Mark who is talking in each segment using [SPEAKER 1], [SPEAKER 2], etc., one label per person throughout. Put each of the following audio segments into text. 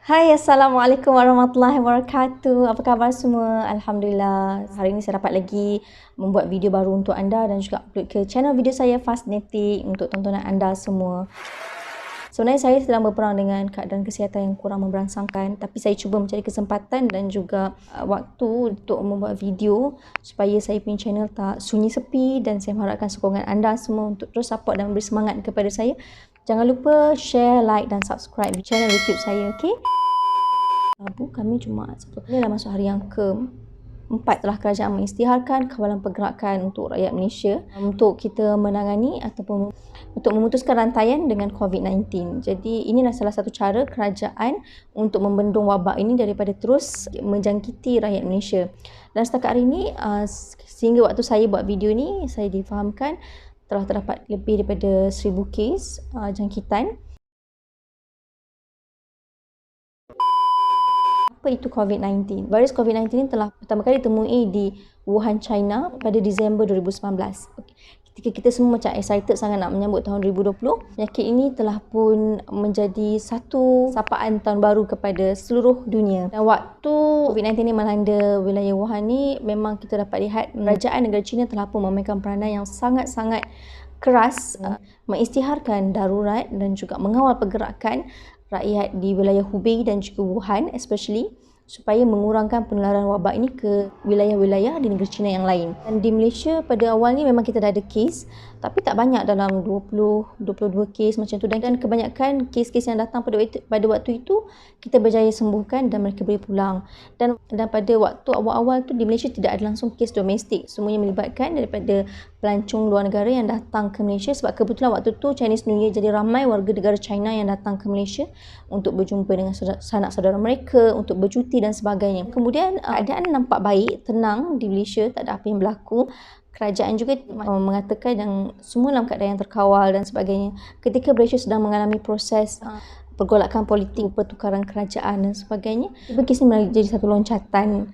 [SPEAKER 1] Hai, Assalamualaikum warahmatullahi wabarakatuh. Apa khabar semua? Alhamdulillah. Hari ini saya dapat lagi membuat video baru untuk anda dan juga upload ke channel video saya Fastnetic untuk tontonan anda semua. Sebenarnya saya sedang berperang dengan keadaan kesihatan yang kurang memberangsangkan, tapi saya cuba mencari kesempatan dan juga waktu untuk membuat video supaya saya punya channel tak sunyi sepi, dan saya mengharapkan sokongan anda semua untuk terus support dan beri semangat kepada saya. Jangan lupa share, like dan subscribe di channel YouTube saya, okey? Rabu, Khamis, Jumaat, Sabtu. Ini dah masuk hari yang ke-4 telah kerajaan mengisytiharkan kawalan pergerakan untuk rakyat Malaysia untuk kita menangani ataupun untuk memutuskan rantaian dengan COVID-19. Jadi inilah salah satu cara kerajaan untuk membendung wabak ini daripada terus menjangkiti rakyat Malaysia. Dan setakat hari ini, sehingga waktu saya buat video ni, saya difahamkan telah terdapat lebih daripada 1,000 kes jangkitan. Apa itu COVID-19? Virus COVID-19 ini telah pertama kali ditemui di Wuhan, China pada Disember 2019. Ketika kita semua macam excited sangat nak menyambut tahun 2020, penyakit ini telah pun menjadi satu sapaan tahun baru kepada seluruh dunia. Dan waktu COVID-19 ini melanda wilayah Wuhan ni, memang kita dapat lihat kerajaan negara China telah pun memainkan peranan yang sangat-sangat keras mengisytiharkan darurat dan juga mengawal pergerakan rakyat di wilayah Hubei dan juga Wuhan especially, supaya mengurangkan penularan wabak ini ke wilayah-wilayah di negara China yang lain. Dan di Malaysia pada awal ni memang kita dah ada kes, tapi tak banyak, dalam 20-22 kes macam tu, dan kebanyakan kes-kes yang datang pada waktu itu kita berjaya sembuhkan dan mereka boleh pulang. Dan pada waktu awal-awal tu di Malaysia tidak ada langsung kes domestik, semuanya melibatkan daripada pelancong luar negara yang datang ke Malaysia, sebab kebetulan waktu tu Chinese New Year, jadi ramai warga negara China yang datang ke Malaysia untuk berjumpa dengan sanak saudara mereka, untuk bercuti dan sebagainya. Kemudian keadaan nampak baik, tenang di Malaysia, tak ada apa yang berlaku. Kerajaan juga mengatakan yang semua dalam keadaan yang terkawal dan sebagainya. Ketika Malaysia sedang mengalami proses pergolakan politik, pertukaran kerajaan dan sebagainya, kes ini menjadi satu loncatan.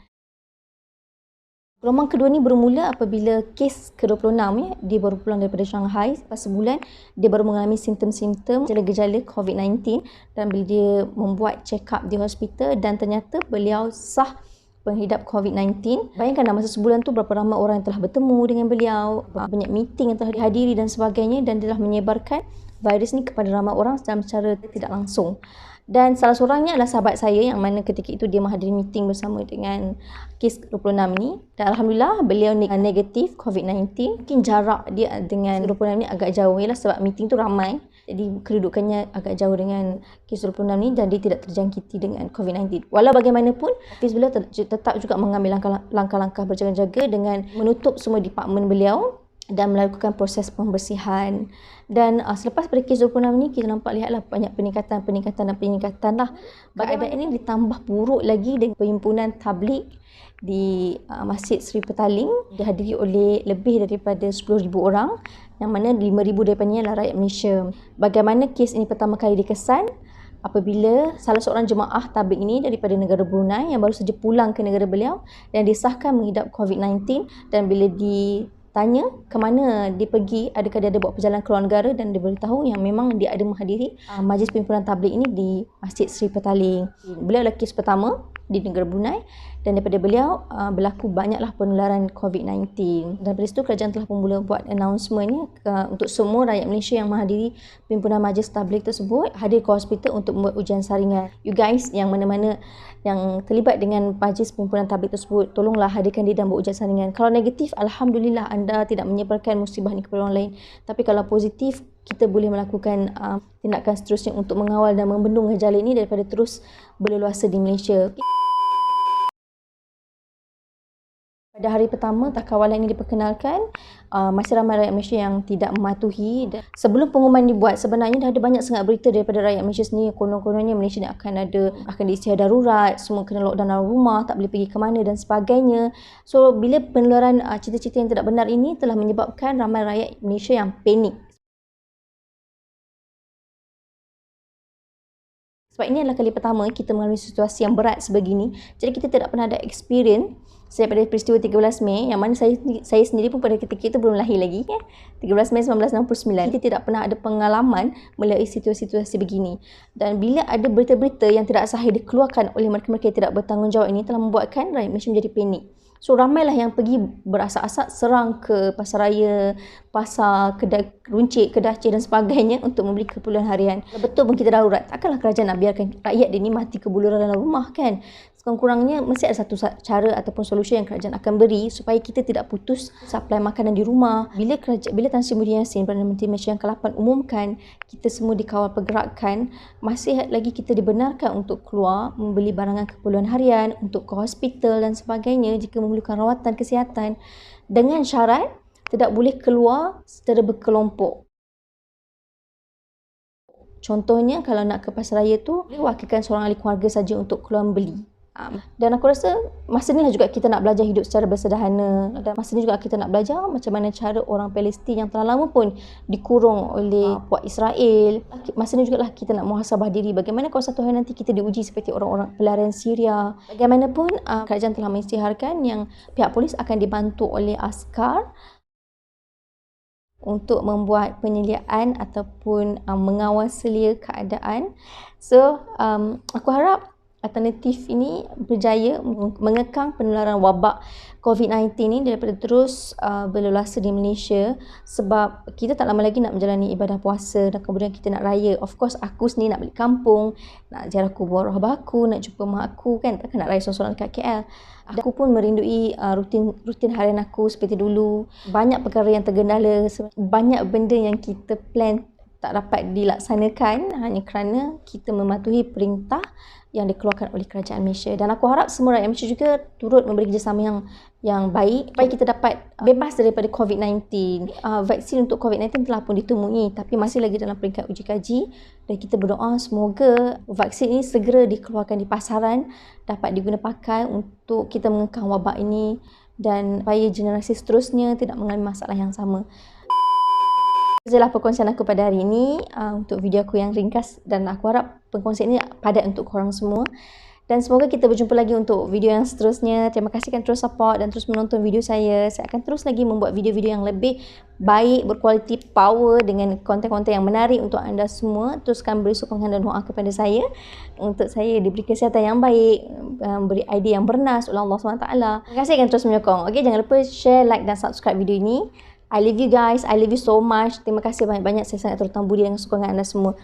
[SPEAKER 1] Gelombang kedua ni bermula apabila kes ke-26 dia baru pulang daripada Shanghai. Lepas sebulan dia baru mengalami simptom-simptom gejala-gejala COVID-19, dan bila dia membuat check up di hospital dan ternyata beliau sah penghidap COVID-19. Bayangkan dalam masa sebulan tu berapa ramai orang yang telah bertemu dengan beliau, banyak meeting yang telah dihadiri dan sebagainya, dan dia telah menyebarkan virus ni kepada ramai orang secara tidak langsung. Dan salah seorangnya adalah sahabat saya yang mana ketika itu dia menghadiri meeting bersama dengan kes 26 ni, dan Alhamdulillah beliau negatif COVID-19. Mungkin jarak dia dengan 26 ni agak jauh, ialah sebab meeting tu ramai, jadi kedudukannya agak jauh dengan kes 26 ni, dan dia tidak terjangkiti dengan COVID-19. Walau bagaimanapun, ofis beliau tetap juga mengambil langkah-langkah berjaga-jaga dengan menutup semua departmen beliau dan melakukan proses pembersihan. Dan selepas pada kes 26 ni, kita nampak lihatlah banyak peningkatan lah. Keadaan ini ditambah buruk lagi dengan perhimpunan tabligh di Masjid Seri Petaling, dihadiri oleh lebih daripada 10,000 orang, yang mana 5,000 daripadanya adalah rakyat Malaysia. Bagaimana kes ini pertama kali dikesan apabila salah seorang jemaah tabligh ini daripada negara Brunei yang baru saja pulang ke negara beliau dan disahkan menghidap COVID-19, dan bila ditanya ke mana dia pergi, adakah dia ada buat perjalanan ke luar negara, dan dia beritahu yang memang dia ada menghadiri majlis pimpinan tabligh ini di Masjid Seri Petaling. Beliau adalah kes pertama di negara Brunei, dan daripada beliau berlaku banyaklah penularan COVID-19. Dan dari situ kerajaan telah mula buat announcement ni untuk semua rakyat Malaysia yang menghadiri pimpinan majlis tabligh tersebut hadir ke hospital untuk membuat ujian saringan. You guys yang mana-mana yang terlibat dengan majlis pimpinan tabligh tersebut, tolonglah hadirkan diri dan buat ujian saringan. Kalau negatif, Alhamdulillah anda tidak menyebarkan musibah ni kepada orang lain. Tapi kalau positif, kita boleh melakukan tindakan seterusnya untuk mengawal dan membendung gejala ini daripada terus berleluasa di Malaysia. Pada hari pertama kawalan ini diperkenalkan, masih ramai rakyat Malaysia yang tidak mematuhi. Sebelum pengumuman dibuat, sebenarnya dah ada banyak sangat berita daripada rakyat Malaysia sendiri. Konon-kononnya Malaysia ni akan diisytihar darurat, semua kena lockdown dalam rumah, tak boleh pergi ke mana dan sebagainya. So bila penularan cerita-cerita yang tidak benar ini telah menyebabkan ramai rakyat Malaysia yang panik. Sebab ini adalah kali pertama kita mengalami situasi yang berat sebegini. Jadi kita tidak pernah ada experience sejak pada peristiwa 13 Mei yang mana saya sendiri pun pada ketika itu belum lahir lagi 13 Mei 1969. Kita tidak pernah ada pengalaman melalui situasi-situasi begini. Dan bila ada berita-berita yang tidak sahih dikeluarkan oleh mereka-mereka yang tidak bertanggungjawab ini, telah membuatkan rakyat Malaysia menjadi panik. So ramailah yang pergi berasak-asak serang ke pasar raya, pasar, kedai runcit, kedai dan sebagainya untuk membeli keperluan harian. Kalau betul pun kita darurat, takkanlah kerajaan nak biarkan rakyat dinikmati kebuluran dalam rumah kan? Sekurang-kurangnya mesti ada satu cara ataupun solusi yang kerajaan akan beri supaya kita tidak putus suplai makanan di rumah. Bila Tan Sri Muhyiddin Yassin, Perdana Menteri Malaysia yang ke-8 umumkan kita semua dikawal pergerakan, masih lagi kita dibenarkan untuk keluar membeli barangan keperluan harian, untuk ke hospital dan sebagainya jika memerlukan rawatan kesihatan, dengan syarat tidak boleh keluar secara berkelompok. Contohnya kalau nak ke pasar raya tu, boleh wakilkan seorang ahli keluarga saja untuk keluar membeli. Dan aku rasa masa ni lah juga kita nak belajar hidup secara bersederhana, dan masa ni juga kita nak belajar macam mana cara orang Palestin yang telah lama pun dikurung oleh puak Israel. Masa ni juga lah kita nak muhasabah diri, bagaimana kalau satu hari nanti kita diuji seperti orang-orang pelarian Syria. Bagaimanapun kerajaan telah mengisytiharkan yang pihak polis akan dibantu oleh askar untuk membuat penyeliaan ataupun mengawal selia keadaan. So aku harap alternatif ini berjaya mengekang penularan wabak COVID-19 ini daripada terus berleluasa di Malaysia, sebab kita tak lama lagi nak menjalani ibadah puasa dan kemudian kita nak raya. Of course aku sendiri nak balik kampung, nak ziarah kubur arwah aku, nak jumpa mak aku kan, takkan nak raya sorang-sorang dekat KL. Aku pun merindui rutin harian aku seperti dulu. Banyak perkara yang tergendala, banyak benda yang kita plan tak dapat dilaksanakan hanya kerana kita mematuhi perintah yang dikeluarkan oleh kerajaan Malaysia. Dan aku harap semua rakyat Malaysia juga turut memberi kerjasama yang baik supaya kita dapat bebas daripada COVID-19. Vaksin untuk COVID-19 telah pun ditemui tapi masih lagi dalam peringkat uji kaji, dan kita berdoa semoga vaksin ini segera dikeluarkan di pasaran, dapat diguna pakai untuk kita mengekang wabak ini dan supaya generasi seterusnya tidak mengalami masalah yang sama. Itulah perkongsian aku pada hari ini untuk video aku yang ringkas, dan aku harap perkongsian ini padat untuk korang semua. Dan semoga kita berjumpa lagi untuk video yang seterusnya. Terima kasih kerana terus support dan terus menonton video saya. Saya akan terus lagi membuat video-video yang lebih baik, berkualiti, power dengan konten-konten yang menarik untuk anda semua. Teruskan beri sokongan dan doa kepada saya untuk saya diberi kesihatan yang baik, beri idea yang bernas oleh Allah SWT. Terima kasih kerana terus menyokong. Okay, jangan lupa share, like dan subscribe video ini. I love you guys. I love you so much. Terima kasih banyak-banyak. Saya sangat terutama budi dengan sokongan anda semua.